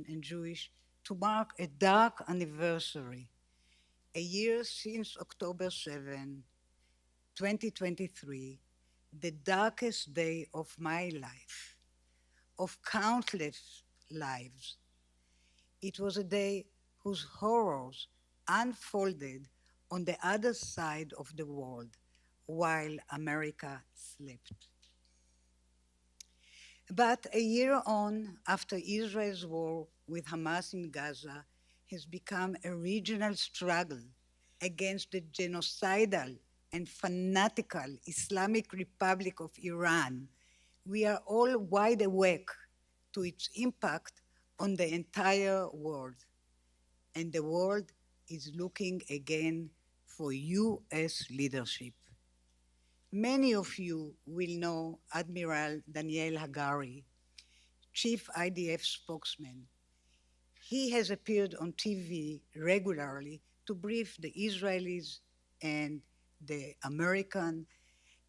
Christian and Jewish, to mark a dark anniversary, a year since October 7, 2023, the darkest day of my life, of countless lives. It was a day whose horrors unfolded on the other side of the world while America slept. But a year on, after Israel's war with Hamas in Gaza has become a regional struggle against the genocidal and fanatical Islamic Republic of Iran, we are all wide awake to its impact on the entire world. And the world is looking again for US leadership. Many of you will know Admiral Daniel Hagari, Chief IDF spokesman. He has appeared on TV regularly to brief the Israelis and the American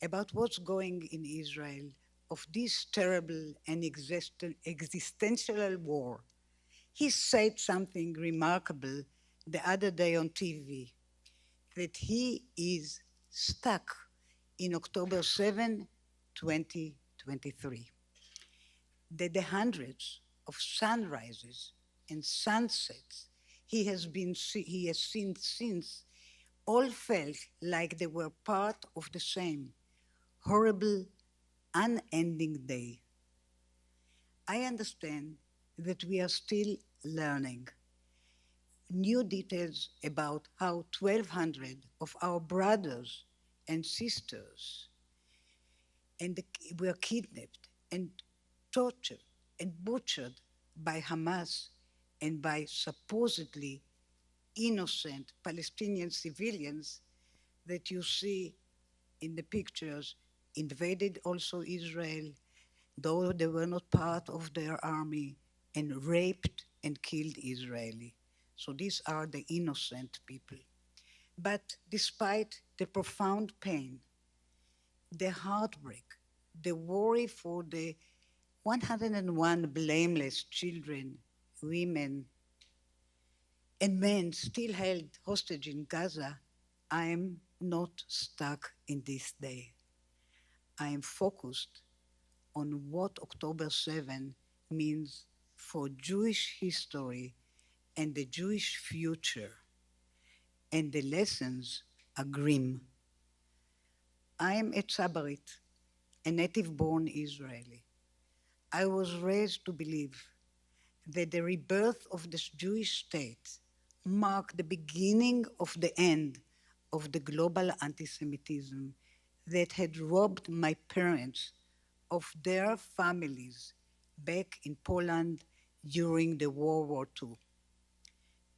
about what's going in Israel of this terrible and existential war. He said something remarkable the other day on TV, that he is stuck in October 7, 2023. That the hundreds of sunrises and sunsets he has seen since all felt like they were part of the same horrible, unending day. I understand that we are still learning new details about how 1,200 of our brothers and sisters were kidnapped and tortured and butchered by Hamas and by supposedly innocent Palestinian civilians that you see in the pictures invaded also Israel, though they were not part of their army, and raped and killed Israeli. So these are the innocent people. But despite the profound pain, the heartbreak, the worry for the 101 blameless children, women, and men still held hostage in Gaza, I am not stuck in this day. I am focused on what October 7 means for Jewish history and the Jewish future, and the lessons are grim. I am a Tzabarit, a native-born Israeli. I was raised to believe that the rebirth of the Jewish state marked the beginning of the end of the global anti-Semitism that had robbed my parents of their families back in Poland during the World War II.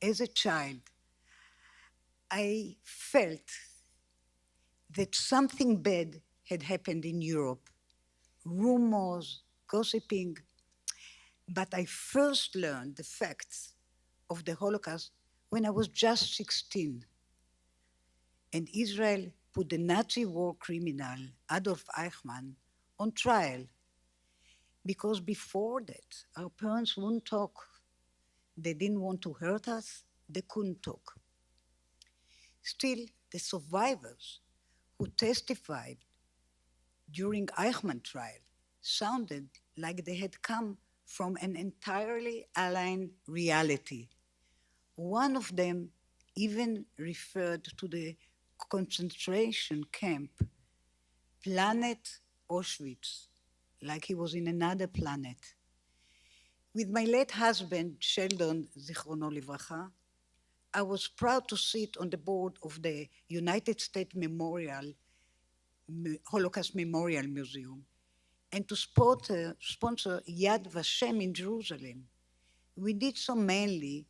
As a child, I felt that something bad had happened in Europe, rumors, gossiping, but I first learned the facts of the Holocaust when I was just 16. And Israel put the Nazi war criminal Adolf Eichmann on trial, because before that, our parents wouldn't talk. They didn't want to hurt us, they couldn't talk. Still, the survivors who testified during Eichmann trial sounded like they had come from an entirely aligned reality. One of them even referred to the concentration camp, Planet Auschwitz, like he was in another planet. With my late husband, Sheldon, Zichrono Livracha, I was proud to sit on the board of the United States Holocaust Memorial Museum and to sponsor Yad Vashem in Jerusalem. We did so mainly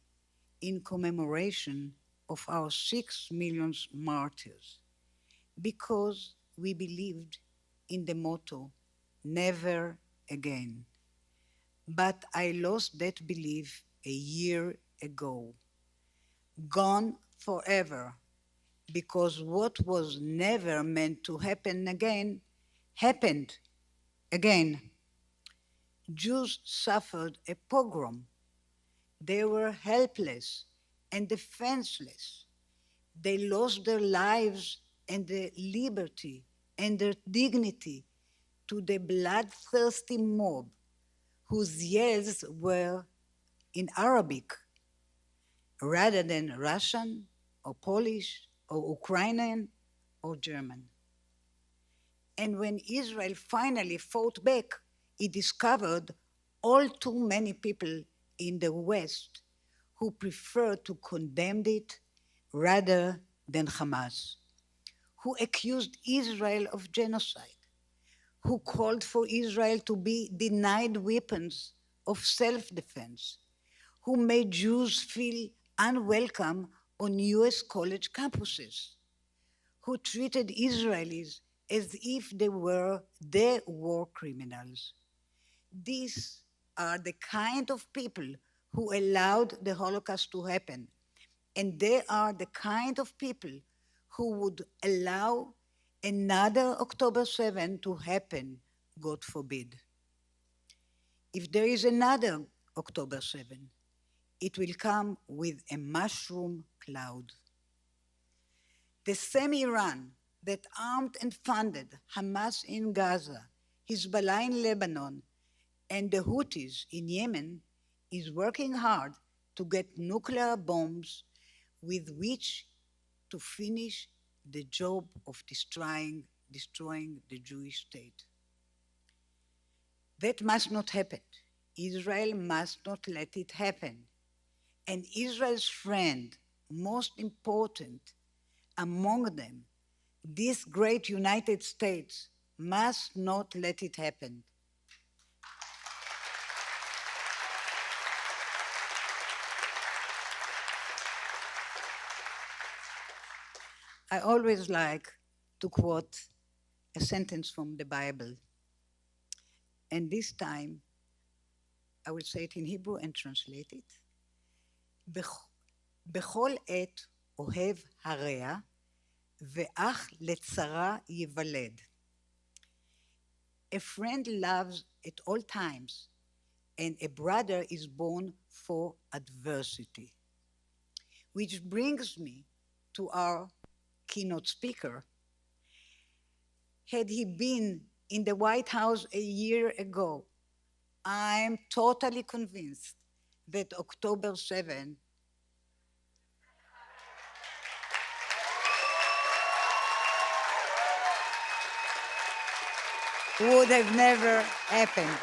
in commemoration of our 6 million martyrs, because we believed in the motto, never again. But I lost that belief a year ago. Gone forever, because what was never meant to happen again happened again. Jews suffered a pogrom, They were helpless and defenseless. They lost their lives and their liberty and their dignity to the bloodthirsty mob whose yells were in Arabic rather than Russian or Polish or Ukrainian or German. And when Israel finally fought back, it discovered all too many people in the West who preferred to condemn it rather than Hamas, who accused Israel of genocide, who called for Israel to be denied weapons of self-defense, who made Jews feel unwelcome on US college campuses, who treated Israelis as if they were their war criminals. These are the kind of people who allowed the Holocaust to happen, and they are the kind of people who would allow another October 7 to happen, God forbid. If there is another October 7, it will come with a mushroom cloud. The same Iran that armed and funded Hamas in Gaza, Hezbollah in Lebanon, and the Houthis in Yemen is working hard to get nuclear bombs with which to finish the job of destroying the Jewish state. That must not happen. Israel must not let it happen. And Israel's friend, most important among them, this great United States, must not let it happen. I always like to quote a sentence from the Bible. And this time, I will say it in Hebrew and translate it. בכל עת אוהב הרע, ואח לצרה ייוולד. A friend loves at all times, and a brother is born for adversity. Which brings me to our keynote speaker. Had he been in the White House a year ago, I'm totally convinced that October 7 would have never happened.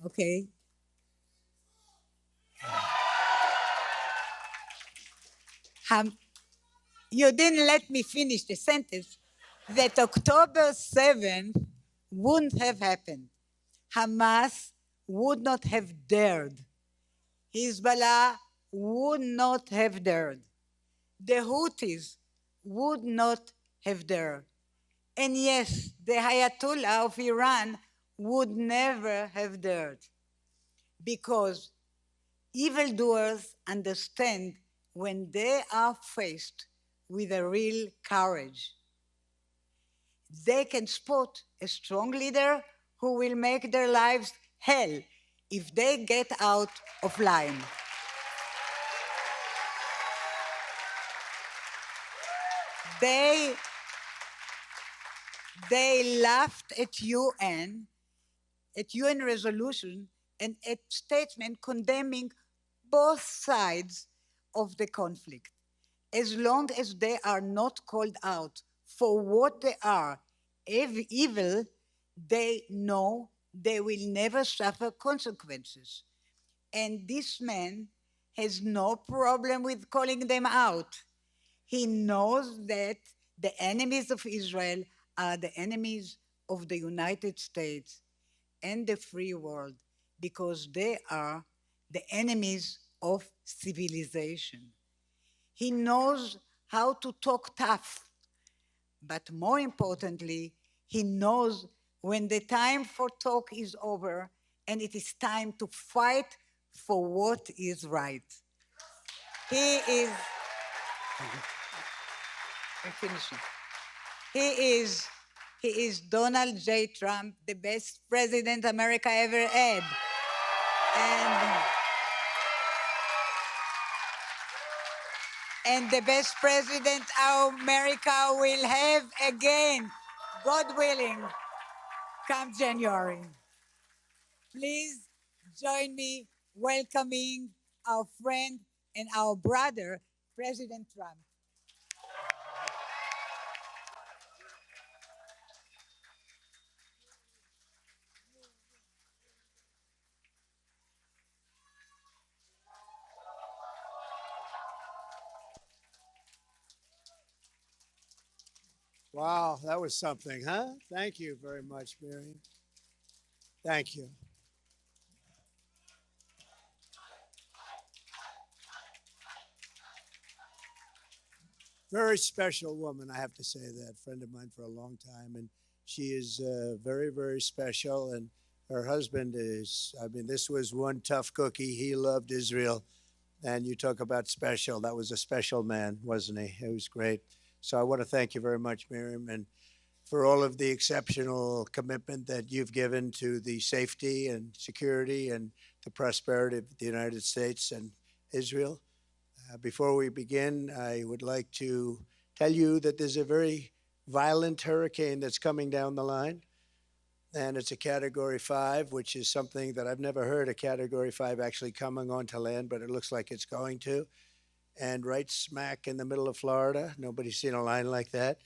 Okay. You didn't let me finish the sentence. That October 7 wouldn't have happened. Hamas would not have dared. Hezbollah would not have dared. The Houthis would not have dared. And yes, the Ayatollah of Iran would never have dared. Because evildoers understand when they are faced with a real courage. They can spot a strong leader who will make their lives hell if they get out of line. They laughed at UN resolution and at statement condemning both sides of the conflict. As long as they are not called out for what they are, evil, they know they will never suffer consequences. And this man has no problem with calling them out. He knows that the enemies of Israel are the enemies of the United States and the free world because they are the enemies of civilization. He knows how to talk tough, but more importantly, he knows when the time for talk is over and it is time to fight for what is right. He is, I'm finishing. He is Donald J. Trump, the best president America ever had. And the best president America will have again, God willing, come January. Please join me welcoming our friend and our brother, President Trump. Wow, that was something, huh? Thank you very much, Miriam. Thank you. Very special woman, I have to say that. Friend of mine for a long time, and she is very, very special. And her husband is, I mean, this was one tough cookie. He loved Israel. And you talk about special. That was a special man, wasn't he? It was great. So I want to thank you very much, Miriam, and for all of the exceptional commitment that you've given to the safety and security and the prosperity of the United States and Israel. Before we begin, I would like to tell you that there's a very violent hurricane that's coming down the line, and it's a Category 5, which is something that I've never heard a Category 5 actually coming onto land, but it looks like it's going to. And right smack in the middle of Florida, nobody's seen a line like that.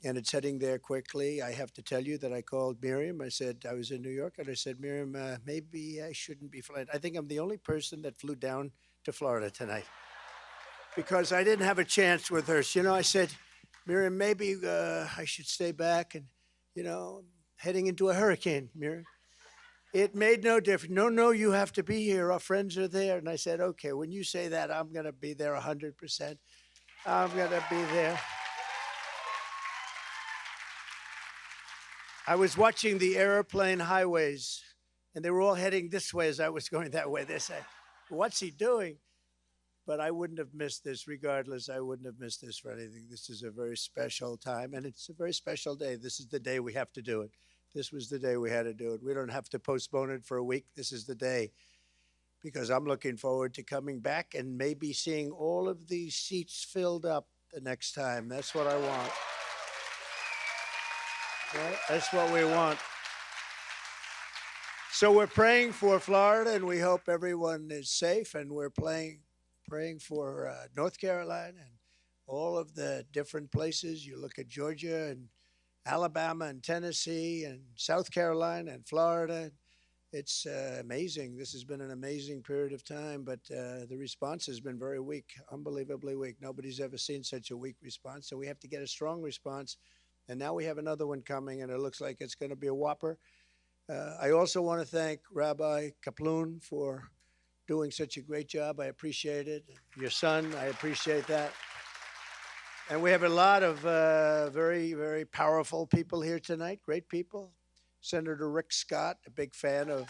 And it's heading there quickly. I have to tell you that I called Miriam. I said, I was in New York, and I said, Miriam, maybe I shouldn't be flying. I think I'm the only person that flew down to Florida tonight because I didn't have a chance with her. So, I said, Miriam, maybe I should stay back and, heading into a hurricane, Miriam. It made no difference. No, you have to be here. Our friends are there. And I said, okay, when you say that, I'm going to be there 100%. I'm going to be there. I was watching the airplane highways, and they were all heading this way as I was going that way. They said, what's he doing? But I wouldn't have missed this regardless. I wouldn't have missed this for anything. This is a very special time, and it's a very special day. This is the day we have to do it. This was the day we had to do it. We don't have to postpone it for a week. This is the day, because I'm looking forward to coming back and maybe seeing all of these seats filled up the next time. That's what I want. Right? That's what we want. So we're praying for Florida, and we hope everyone is safe, and we're praying for North Carolina and all of the different places. You look at Georgia and Alabama and Tennessee and South Carolina and Florida. It's amazing. This has been an amazing period of time, but the response has been very weak, unbelievably weak. Nobody's ever seen such a weak response, so we have to get a strong response. And now we have another one coming, and it looks like it's going to be a whopper. I also want to thank Rabbi Kaplan for doing such a great job. I appreciate it. Your son, I appreciate that. And we have a lot of very, very powerful people here tonight, great people. Senator Rick Scott, a big fan of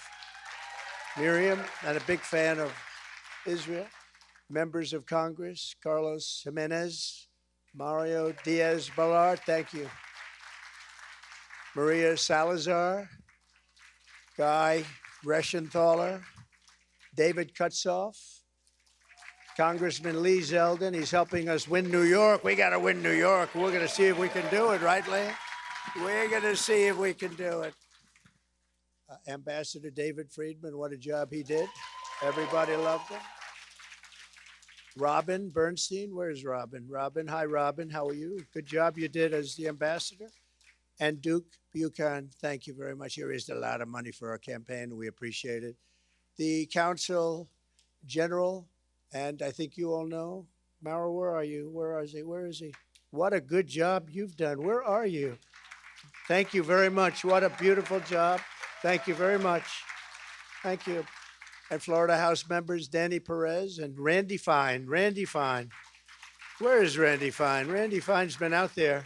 Miriam and a big fan of Israel. Members of Congress, Carlos Jimenez, Mario Diaz-Balart, thank you. Maria Salazar, Guy Reschenthaler, David Kutzoff, Congressman Lee Zeldin. He's helping us win New York. We got to win New York. We're going to see if we can do it, right, Lee? We're going to see if we can do it. Ambassador David Friedman, what a job he did. Everybody loved him. Robin Bernstein, where's Robin? Robin, hi, Robin. How are you? Good job you did as the ambassador. And Duke Buchan, thank you very much. You raised a lot of money for our campaign. We appreciate it. The Council General, and I think you all know, Mara, where are you? Where is he? Where is he? What a good job you've done. Where are you? Thank you very much. What a beautiful job. Thank you very much. Thank you. And Florida House members, Danny Perez and Randy Fine. Randy Fine. Where is Randy Fine? Randy Fine's been out there.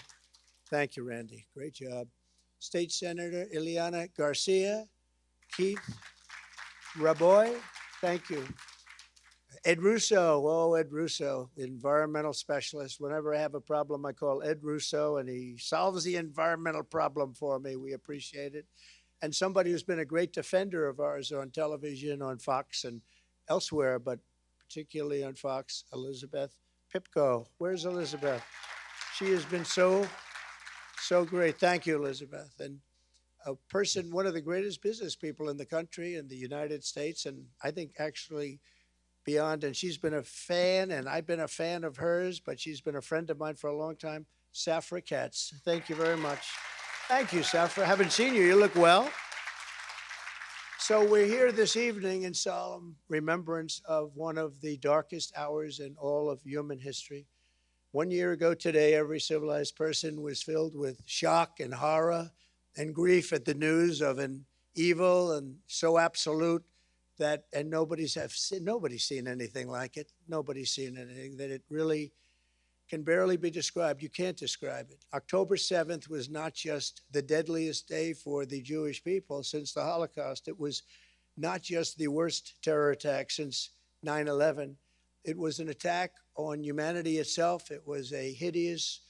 Thank you, Randy. Great job. State Senator Ileana Garcia, Keith Raboy, thank you. Ed Russo, oh, Ed Russo, environmental specialist. Whenever I have a problem, I call Ed Russo, and he solves the environmental problem for me. We appreciate it. And somebody who's been a great defender of ours on television, on Fox, and elsewhere, but particularly on Fox, Elizabeth Pipko. Where's Elizabeth? She has been so great. Thank you, Elizabeth. And a person, one of the greatest business people in the country, in the United States, and I think actually beyond. And she's been a fan, and I've been a fan of hers, but she's been a friend of mine for a long time. Safra Katz, thank you very much. Thank you, Safra. Haven't seen you. You look well. So we're here this evening in solemn remembrance of one of the darkest hours in all of human history. 1 year ago today, every civilized person was filled with shock and horror and grief at the news of an evil and so absolute that, and nobody's seen anything like it. Nobody's seen anything that it really can barely be described. You can't describe it. October 7th was not just the deadliest day for the Jewish people since the Holocaust. It was not just the worst terror attack since 9/11. It was an attack on humanity itself. It was a hideous,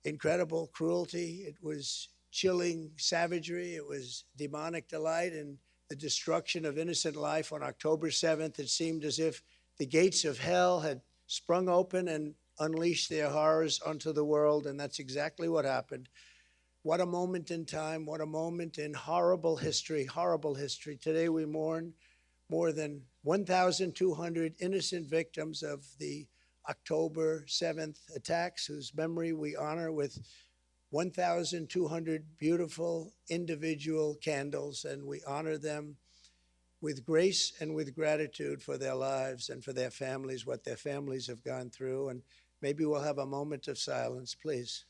incredible cruelty. It was chilling savagery. It was demonic delight and the destruction of innocent life. On October 7th, it seemed as if the gates of hell had sprung open and unleashed their horrors onto the world, and that's exactly what happened. What a moment in time, what a moment in horrible history, horrible history. Today we mourn more than 1,200 innocent victims of the October 7th attacks, whose memory we honor with 1,200 beautiful individual candles, and we honor them with grace and with gratitude for their lives and for their families, what their families have gone through. And maybe we'll have a moment of silence, please.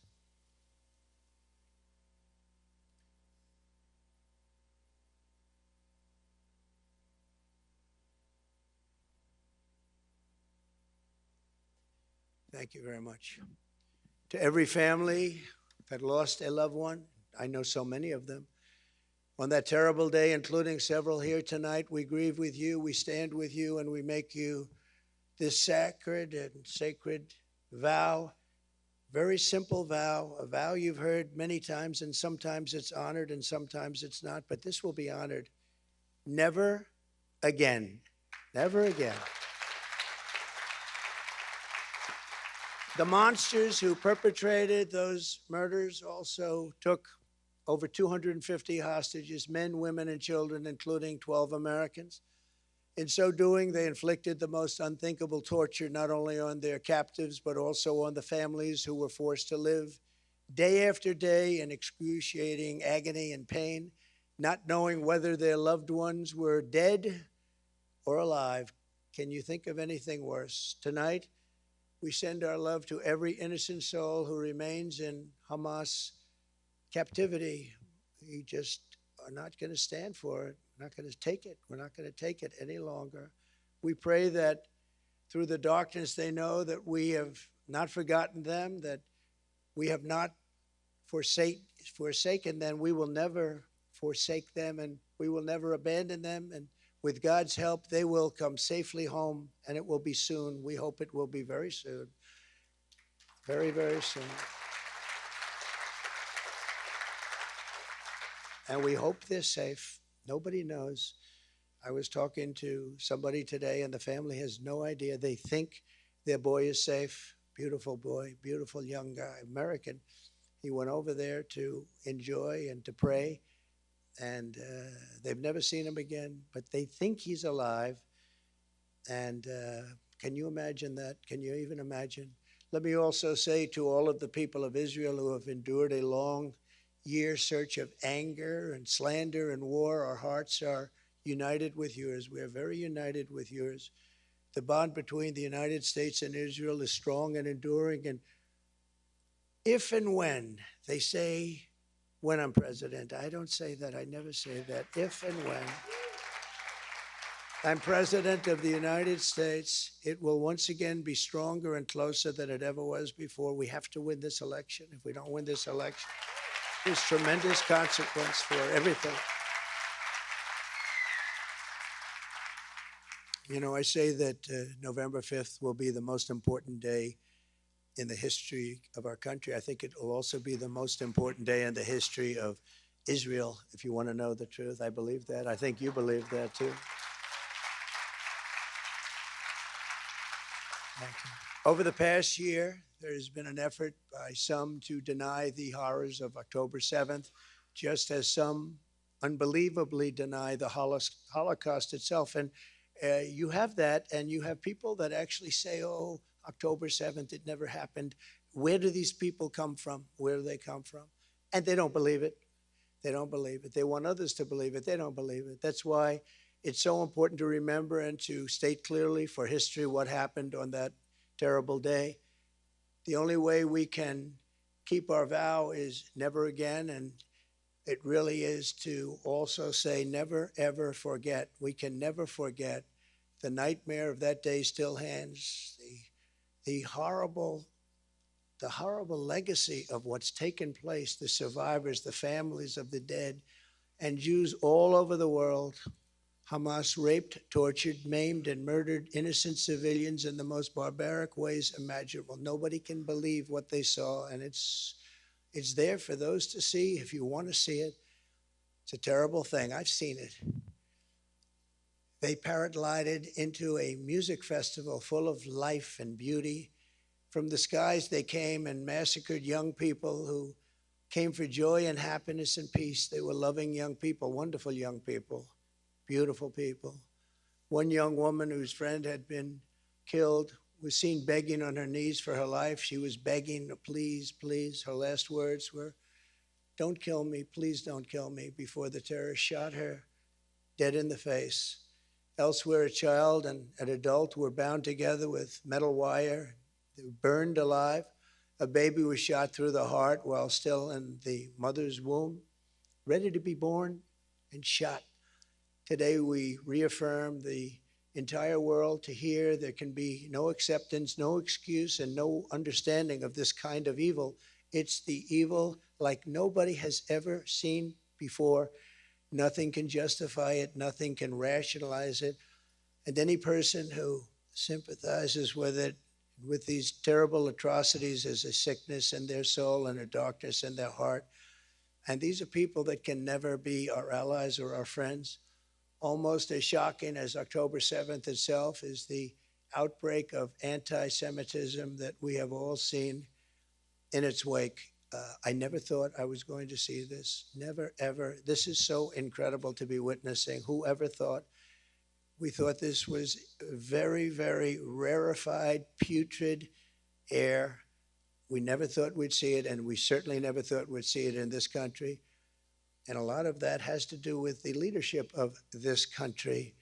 Thank you very much. To every family that lost a loved one, I know so many of them, on that terrible day, including several here tonight, we grieve with you, we stand with you, and we make you this sacred and sacred vow, very simple vow, a vow you've heard many times, and sometimes it's honored and sometimes it's not, but this will be honored. Never again. Never again. The monsters who perpetrated those murders also took over 250 hostages, men, women, and children, including 12 Americans. In so doing, they inflicted the most unthinkable torture, not only on their captives, but also on the families who were forced to live day after day in excruciating agony and pain, not knowing whether their loved ones were dead or alive. Can you think of anything worse? Tonight, we send our love to every innocent soul who remains in Hamas captivity. We just are not going to stand for it. We're not going to take it. We're not going to take it any longer. We pray that through the darkness they know that we have not forgotten them, that we have not forsaken them. We will never forsake them, and we will never abandon them. And with God's help, they will come safely home, and it will be soon. We hope it will be very soon. Very, very soon. And we hope they're safe. Nobody knows. I was talking to somebody today, and the family has no idea. They think their boy is safe. Beautiful boy, beautiful young guy, American. He went over there to enjoy and to pray, and they've never seen him again, but they think he's alive. And can you imagine that? Can you even imagine? Let me also say to all of the people of Israel who have endured a long year search of anger and slander and war, our hearts are united with yours. We are very united with yours. The bond between the United States and Israel is strong and enduring. And if and when they say, when I'm president, I don't say that. I never say that. If and when I'm president of the United States, it will once again be stronger and closer than it ever was before. We have to win this election. If we don't win this election, there's tremendous consequence for everything. You know, I say that November 5th will be the most important day in the history of our country. I think it will also be the most important day in the history of Israel, if you want to know the truth. I believe that. I think you believe that too. Thank you. Over the past year, there has been an effort by some to deny the horrors of October 7th, just as some unbelievably deny the Holocaust itself. And you have that, and you have people that actually say, oh, October 7th, it never happened. Where do these people come from? Where do they come from? And they don't believe it. They don't believe it. They want others to believe it. They don't believe it. That's why it's so important to remember and to state clearly for history what happened on that terrible day. The only way we can keep our vow is never again, and it really is to also say never, ever forget. We can never forget. The nightmare of that day still hangs. The horrible legacy of what's taken place, the survivors, the families of the dead, and Jews all over the world. Hamas raped, tortured, maimed, and murdered innocent civilians in the most barbaric ways imaginable. Nobody can believe what they saw, and it's there for those to see if you want to see it. It's a terrible thing. I've seen it. They paraglided into a music festival full of life and beauty. From the skies they came and massacred young people who came for joy and happiness and peace. They were loving young people, wonderful young people, beautiful people. One young woman whose friend had been killed was seen begging on her knees for her life. She was begging, please, please. Her last words were, don't kill me, please don't kill me, before the terrorists shot her dead in the face. Elsewhere, a child and an adult were bound together with metal wire. They were burned alive. A baby was shot through the heart while still in the mother's womb, ready to be born, and shot. Today, we reaffirm the entire world to hear there can be no acceptance, no excuse, and no understanding of this kind of evil. It's the evil like nobody has ever seen before. Nothing can justify it. Nothing can rationalize it. And any person who sympathizes with it, with these terrible atrocities, as a sickness in their soul and a darkness in their heart. And these are people that can never be our allies or our friends. Almost as shocking as October 7th itself is the outbreak of anti-Semitism that we have all seen in its wake. I never thought I was going to see this. Never, ever. This is so incredible to be witnessing. Who ever thought? We thought this was very, very rarefied, putrid air. We never thought we'd see it, and we certainly never thought we'd see it in this country. And a lot of that has to do with the leadership of this country.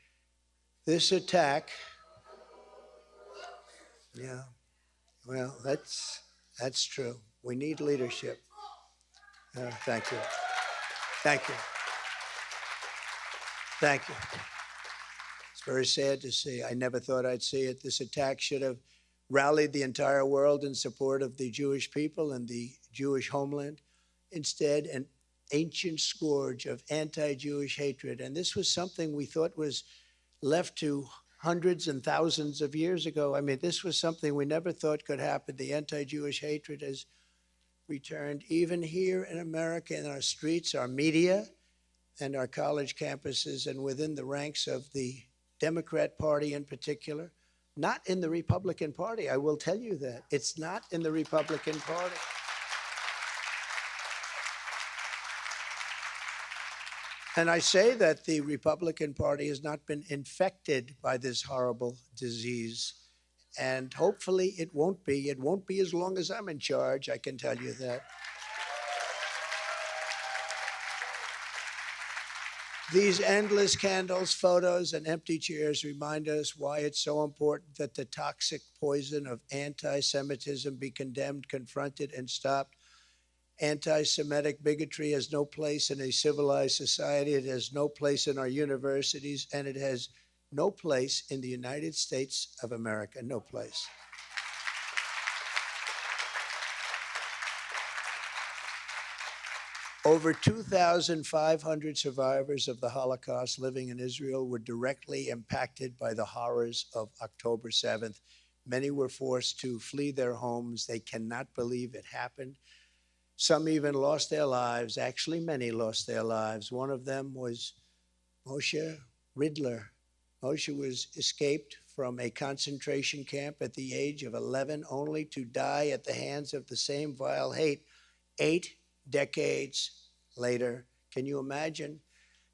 This attack, yeah, well, that's true. We need leadership. Thank you. Thank you. Thank you. It's very sad to see. I never thought I'd see it. This attack should have rallied the entire world in support of the Jewish people and the Jewish homeland. Instead, an ancient scourge of anti-Jewish hatred. And this was something we thought was left to hundreds and thousands of years ago. I mean, this was something we never thought could happen. The anti-Jewish hatred has returned even here in America, in our streets, our media, and our college campuses, and within the ranks of the Democrat Party in particular. Not in the Republican Party, I will tell you that. It's not in the Republican Party. And I say that the Republican Party has not been infected by this horrible disease. And hopefully it won't be. It won't be as long as I'm in charge, I can tell you that. These endless candles, photos, and empty chairs remind us why it's so important that the toxic poison of anti-Semitism be condemned, confronted, and stopped. Anti-Semitic bigotry has no place in a civilized society. It has no place in our universities, and it has no place in the United States of America. No place. Over 2,500 survivors of the Holocaust living in Israel were directly impacted by the horrors of October 7th. Many were forced to flee their homes. They cannot believe it happened. Some even lost their lives. Actually, many lost their lives. One of them was Moshe Ridler. Moshe was escaped from a concentration camp at the age of 11, only to die at the hands of the same vile hate 8 decades later. Can you imagine?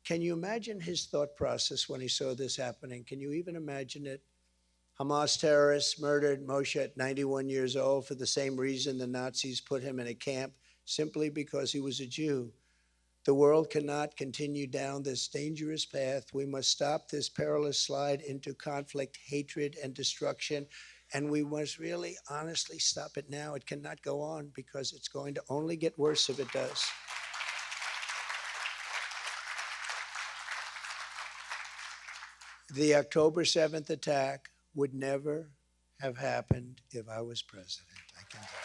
Can you imagine his thought process when he saw this happening? Can you even imagine it? Hamas terrorists murdered Moshe at 91 years old for the same reason the Nazis put him in a camp, simply because he was a Jew. The world cannot continue down this dangerous path. We must stop this perilous slide into conflict, hatred, and destruction. And we must really, honestly stop it now. It cannot go on, because it's going to only get worse if it does. The October 7th attack would never have happened if I was president, I can tell you.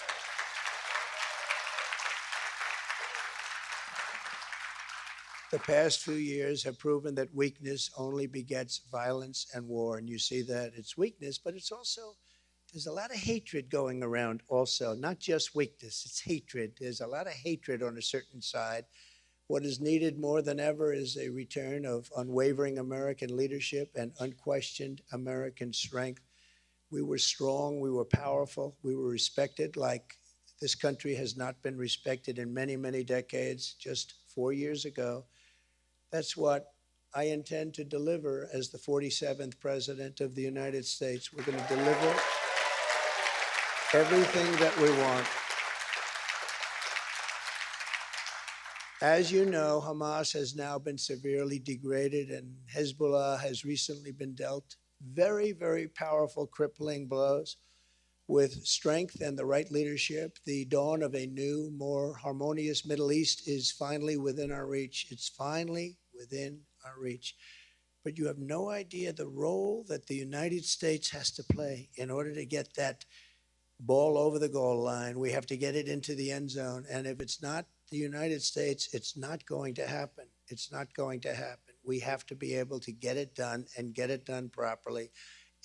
The past few years have proven that weakness only begets violence and war. And you see that it's weakness, but it's also, there's a lot of hatred going around also, not just weakness, it's hatred. There's a lot of hatred on a certain side. What is needed more than ever is a return of unwavering American leadership and unquestioned American strength. We were strong, we were powerful, we were respected like this country has not been respected in many, many decades. Just 4 years ago, that's what I intend to deliver as the 47th President of the United States. We're going to deliver everything that we want. As you know, Hamas has now been severely degraded, and Hezbollah has recently been dealt very, very powerful, crippling blows. With strength and the right leadership, the dawn of a new, more harmonious Middle East is finally within our reach. It's finally within our reach. But you have no idea the role that the United States has to play in order to get that ball over the goal line. We have to get it into the end zone. And if it's not the United States, it's not going to happen. It's not going to happen. We have to be able to get it done and get it done properly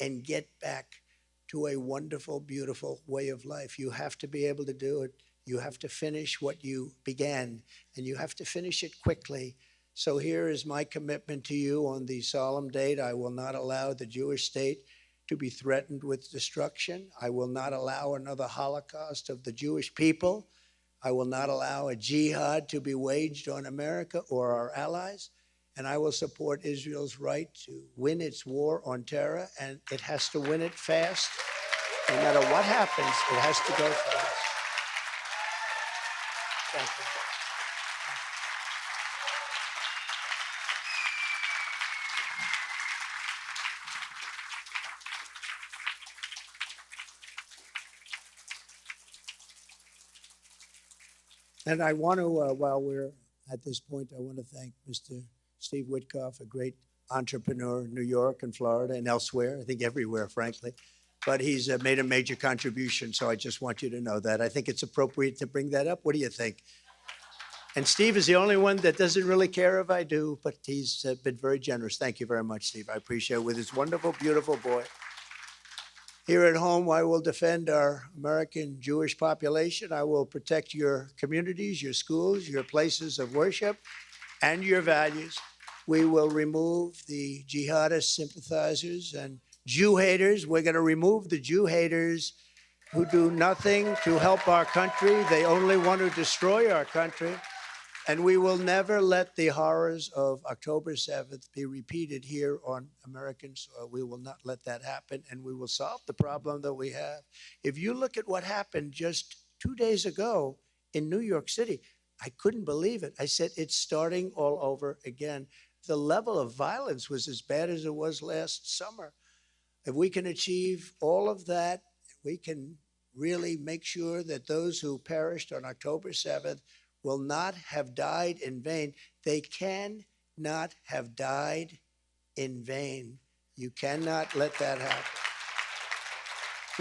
and get back to a wonderful, beautiful way of life. You have to be able to do it. You have to finish what you began, and you have to finish it quickly. So here is my commitment to you on the solemn date. I will not allow the Jewish state to be threatened with destruction. I will not allow another Holocaust of the Jewish people. I will not allow a jihad to be waged on America or our allies. And I will support Israel's right to win its war on terror, and it has to win it fast. No matter what happens, it has to go fast. Thank you. And I want to, while we're at this point, I want to thank Mr. Steve Witkoff, a great entrepreneur in New York and Florida and elsewhere, I think everywhere, frankly. But he's made a major contribution, so I just want you to know that. I think it's appropriate to bring that up. What do you think? And Steve is the only one that doesn't really care if I do, but he's been very generous. Thank you very much, Steve. I appreciate it. With his wonderful, beautiful boy. Here at home, I will defend our American Jewish population. I will protect your communities, your schools, your places of worship, and your values. We will remove the jihadist sympathizers and Jew haters. We're going to remove the Jew haters who do nothing to help our country. They only want to destroy our country. And we will never let the horrors of October 7th be repeated here on American soil. We will not let that happen, and we will solve the problem that we have. If you look at what happened just 2 days ago in New York City, I couldn't believe it. I said, it's starting all over again. The level of violence was as bad as it was last summer. If we can achieve all of that, we can really make sure that those who perished on October 7th will not have died in vain. They cannot have died in vain. You cannot let that happen.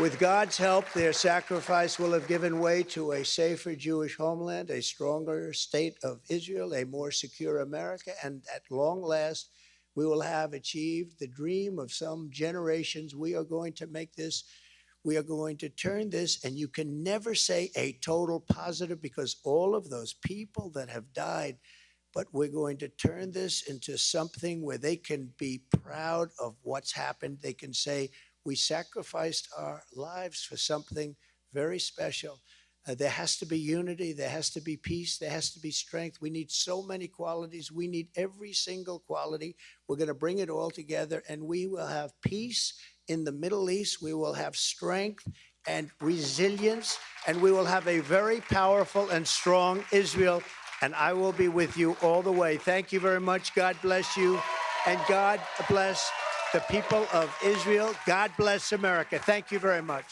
With God's help, their sacrifice will have given way to a safer Jewish homeland, a stronger state of Israel, a more secure America, and at long last, we will have achieved the dream of some generations. We are going to make this, we are going to turn this, and you can never say a total positive because all of those people that have died, but we're going to turn this into something where they can be proud of what's happened. They can say, we sacrificed our lives for something very special. There has to be unity. There has to be peace. There has to be strength. We need so many qualities. We need every single quality. We're going to bring it all together, and we will have peace in the Middle East. We will have strength and resilience, and we will have a very powerful and strong Israel, and I will be with you all the way. Thank you very much. God bless you, and God bless the people of Israel. God bless America. Thank you very much.